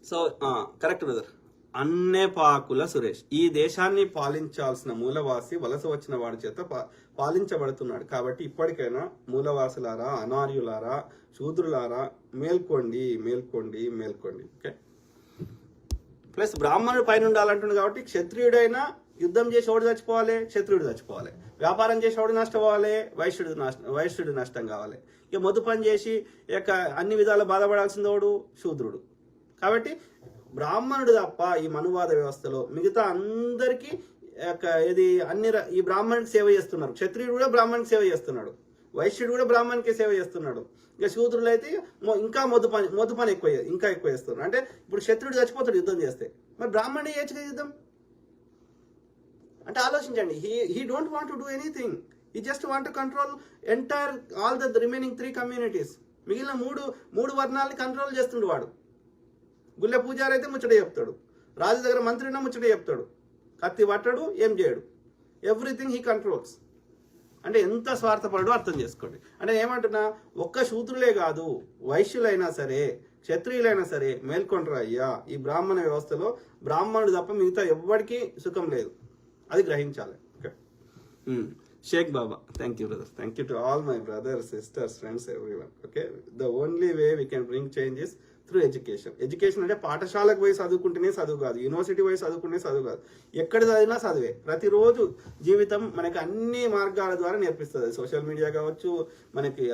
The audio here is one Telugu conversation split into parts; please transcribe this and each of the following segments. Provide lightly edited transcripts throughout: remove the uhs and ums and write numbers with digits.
So correct brother. Annepakula Suresh ఈ దేశాన్ని పాలించాల్సిన మూలవాసి వలస వచ్చిన వాడి చేత పాలించబడుతున్నాడు. కాబట్టి ఇప్పటికైనా మూలవాసులారా, అనార్యులారా, శూద్రులారా మేల్కోండి, మేల్కోండి, మేల్కోండి. ఓకే. ప్లస్ బ్రాహ్మణుడు పైన ఉండాలంటుంది కాబట్టి క్షత్రియుడైనా యుద్ధం చేసేవాడు చచ్చిపోవాలి, క్షత్రియుడు చచ్చిపోవాలి. వ్యాపారం చేసేవాడు నష్టపోవాలి, వైశ్యుడు నష్టం కావాలి. ఇక మొద్దు పని చేసి ఇక అన్ని విధాలు బాధపడాల్సింది వాడు శూద్రుడు. కాబట్టి బ్రాహ్మణుడు తప్ప ఈ మనువాద వ్యవస్థలో మిగతా అందరికీ ఈ బ్రాహ్మణుడికి సేవ చేస్తున్నారు. క్షత్రియుడు కూడా బ్రాహ్మణుడికి సేవ చేస్తున్నాడు, వైశ్యుడు కూడా బ్రాహ్మణుడికి సేవ చేస్తున్నాడు. ఇక శూద్రులు అయితే ఇంకా మొద్దు పని ఇంకా ఎక్కువ చేస్తున్నారు. అంటే ఇప్పుడు క్షత్రుడు చచ్చిపోతాడు యుద్ధం చేస్తే, మరి బ్రాహ్మణుడు చేయొచ్చు యుద్ధం అంటే ఆలోచించండి. He don't want to do anything, he just want to control entire all the remaining 3 communities. మిగిలిన మూడు వర్ణాలని కంట్రోల్ చేస్తుండు వాడు. గుళ్ళె పూజారి అయితే ముచ్చట చెప్తాడు, రాజు దగ్గర మంత్రి ఉన్న ముచ్చట చెప్తాడు, కత్తి పట్టడు, ఏం చేయడు, ఎవ్రీథింగ్ హీ కంట్రోల్స్. అంటే ఎంత స్వార్థపడో అర్థం చేసుకోండి. అంటే ఏమంటున్నా, ఒక్క శూద్రులే కాదు, వైశ్యులైనా సరే, క్షత్రియులైనా సరే మేల్కొంటారు అయ్యా. ఈ బ్రాహ్మణ వ్యవస్థలో బ్రాహ్మణుడు తప్ప మిగతా ఎవ్వడికి సుఖం లేదు, అది గ్రహించాలి. Okay. Shaik Baba, thank you brother. Thank you to all my brothers, sisters, friends, everyone. Okay. The only way we can bring changes through education. Education అంటే పాఠశాలకు పోయి చదువుకుంటేనే చదువు కాదు, యూనివర్సిటీ పోయి చదువుకుంటే చదువు కాదు, ఎక్కడ చదివినా చదివే. ప్రతిరోజు జీవితం మనకి అన్ని మార్గాల ద్వారా నేర్పిస్తుంది. సోషల్ మీడియా కావచ్చు, మనకి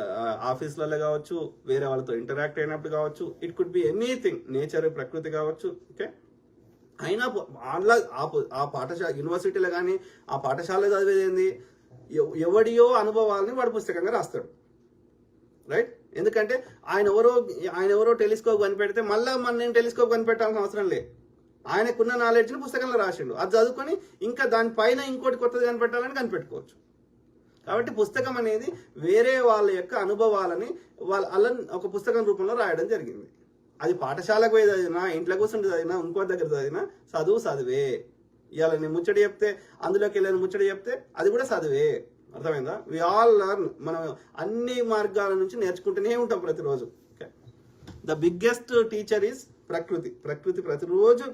ఆఫీసులలో కావచ్చు, వేరే వాళ్ళతో ఇంటరాక్ట్ అయినప్పుడు కావచ్చు, it could be anything, nature, ప్రకృతి కావచ్చు. ఓకే. అయినా ఆ పాఠశాల యూనివర్సిటీలో కానీ ఆ పాఠశాలలో చదివేది ఏంది, ఎవడియో అనుభవాలని వాడు పుస్తకంగా రాస్తాడు. రైట్. ఎందుకంటే ఆయన ఎవరో టెలిస్కోప్ కనిపెడితే మళ్ళీ నేను టెలిస్కోప్ కనిపెట్టాల్సిన అవసరం లేదు. ఆయనకున్న నాలెడ్జ్ని పుస్తకంలో రాసిండు, అది చదువుకొని ఇంకా దానిపైన ఇంకోటి కొత్తది కనిపెట్టాలని కనిపెట్టుకోవచ్చు. కాబట్టి పుస్తకం అనేది వేరే వాళ్ళ యొక్క అనుభవాలని అలా ఒక పుస్తకం రూపంలో రాయడం జరిగింది. అది పాఠశాలకు పోయి చదివినా, ఇంట్లో కూర్చుంటే చదివినా, ఇంకో దగ్గర చదివినా చదువే. ఇవాళ నేను ముచ్చట చెప్తే, అందులోకి వెళ్ళిన ముచ్చట చెప్తే అది కూడా చదివే. అర్థమైందా? We all learn. మనం అన్ని మార్గాల నుంచి నేర్చుకుంటూనే ఉంటాం ప్రతిరోజు. Okay. The biggest teacher is ప్రకృతి. ప్రకృతి ప్రతిరోజు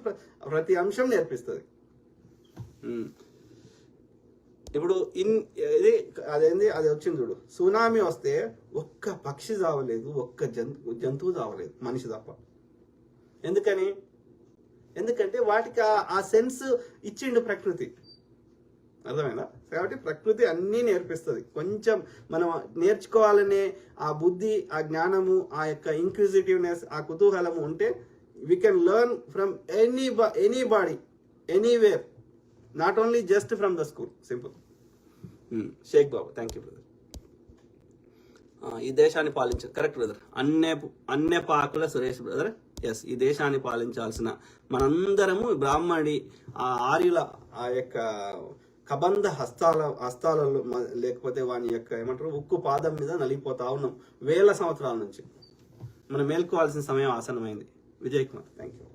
ప్రతి అంశం నేర్పిస్తుంది. ఇప్పుడు అది వచ్చింది చూడు, సునామీ వస్తే ఒక్క పక్షి చావలేదు, ఒక్క జంతువు చావలేదు, మనిషి తప్ప. ఎందుకంటే వాటికి ఆ సెన్స్ ఇచ్చిండు ప్రకృతి. అర్థమైందా? కాబట్టి ప్రకృతి అన్నీ నేర్పిస్తుంది. కొంచెం మనం నేర్చుకోవాలనే ఆ బుద్ధి, ఆ జ్ఞానము, ఆ యొక్క ఇంక్విజిటివ్నెస్, ఆ కుతూహలము ఉంటే we can learn from anybody, anywhere, not only just from the school. Simple. Shaik Babu, thank you brother. ఈ దేశాన్ని correct brother. Annepakula Suresh brother. Yes, ఈ దేశాన్ని పాలించాల్సిన మనందరము బ్రాహ్మణి ఆ ఆర్యుల ఆ యొక్క కబంధ హస్తాలలో లేకపోతే వాని యొక్క ఏమంటారు ఉక్కు పాదం మీద నలిగిపోతా ఉన్నాం వేల సంవత్సరాల నుంచి. మనం మేల్కోవాల్సిన సమయం ఆసనమైంది. Vijay Kumar, thank you.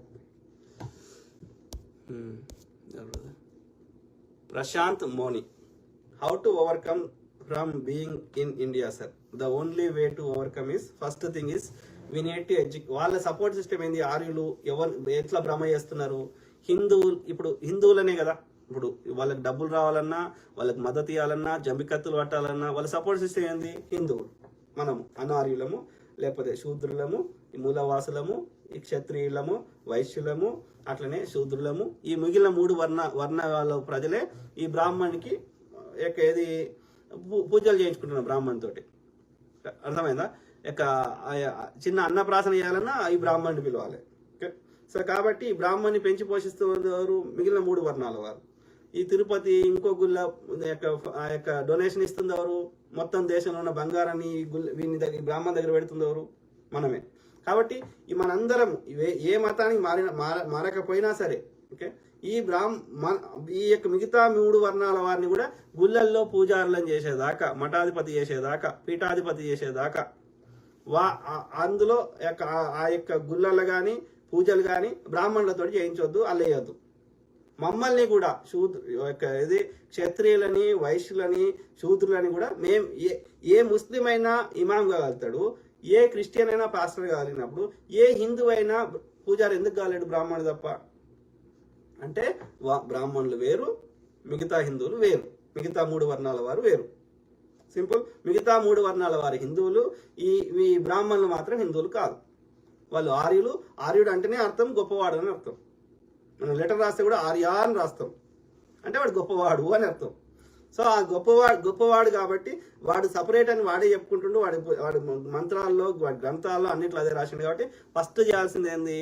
Prashant Moni, how to overcome from being in India sir? The only way to overcome is, first thing is we need to వాళ్ళ సపోర్ట్ సిస్టమ్ ఏంది? ఆర్యులు ఎట్లా భ్రమ చేస్తున్నారు? ఇప్పుడు హిందువులనే కదా, ఇప్పుడు వాళ్ళకి డబ్బులు రావాలన్నా, వాళ్ళకి మద్దతు ఇవ్వాలన్నా, జంబికత్తులు పట్టాలన్నా వాళ్ళ సపోర్ట్ సిస్టమ్ ఏంది? హిందువులు. మనము అనార్యులము, లేకపోతే శూద్రులము, ఈ మూలవాసులము, ఈ క్షత్రియులము, వైశ్యులము, అట్లనే శూద్రులము. ఈ మిగిలిన 3 వర్ణాల ప్రజలే ఈ బ్రాహ్మణునికి పూజలు చేయించుకుంటున్నారు బ్రాహ్మణుతోటి. అర్థమైందా? చిన్న అన్నప్రాసన చేయాలన్నా ఈ బ్రాహ్మణుని పిలవాలి. సో కాబట్టి ఈ బ్రాహ్మణ్ణి పెంచి పోషిస్తున్నారు మిగిలిన 3 వర్ణాల వారు. ఈ తిరుపతి ఇంకో గుళ్ళ ఆ యొక్క డొనేషన్ ఇస్తుంది ఎవరు? మొత్తం దేశంలో ఉన్న బంగారాన్ని ఈ బ్రాహ్మణ దగ్గర పెడుతుంది ఎవరు? మనమే. కాబట్టి ఈ మనందరం ఏ మతానికి మారకపోయినా సరే, ఓకే, ఈ యొక్క మిగతా 3 వర్ణాల వారిని కూడా గుళ్ళల్లో పూజారులను చేసేదాకా, మఠాధిపతి చేసేదాకా, పీఠాధిపతి చేసేదాకా అందులో ఆ యొక్క గుళ్ళల్లో కానీ పూజలు కానీ బ్రాహ్మణులతో చేయించవద్దు, అల్లేయద్దు. మమ్మల్ని కూడా క్షత్రియులని, వైశ్యులని, శూద్రులని కూడా ఏ ముస్లిం అయినా ఇమాం కాగలుగుతాడు, ఏ క్రిస్టియన్ అయినా పాస్టర్ కాగలిగినప్పుడు ఏ హిందూ అయినా పూజారి ఎందుకు కాలేడు బ్రాహ్మణుడు తప్ప అంటే బ్రాహ్మణులు వేరు, మిగతా హిందువులు వేరు, మిగతా 3 వర్ణాల వారు వేరు. సింపుల్. మిగతా 3 వర్ణాల వారి హిందువులు, ఈ బ్రాహ్మణులు మాత్రం హిందువులు కాదు. వాళ్ళు ఆర్యులు. ఆర్యుడు అంటేనే అర్థం గొప్పవాడు అని అర్థం. మనం లెటర్ రాస్తే కూడా ఆర్య అని రాస్తాం, అంటే వాడు గొప్పవాడు అని అర్థం. సో ఆ గొప్పవాడు కాబట్టి వాడు సపరేట్ అని వాడే చెప్పుకుంటుండు. వాడి మంత్రాల్లో, వాడి గ్రంథాల్లో అన్నిట్లో అదే రాసిండు. కాబట్టి ఫస్ట్ చేయాల్సింది ఏంది,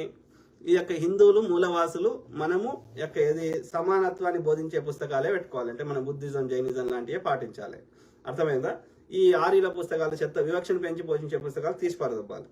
ఈ యొక్క హిందువులు మూలవాసులు మనము యొక్క ఏది సమానత్వాన్ని బోధించే పుస్తకాలే పెట్టుకోవాలి. అంటే మన బుద్ధిజం, జైనిజం లాంటివే పాటించాలి. అర్థమైందా? ఈ ఆర్యుల పుస్తకాలు చెత్త, వివక్షను పెంచి పోషించే పుస్తకాలు తీసి పారదొబ్బాలి.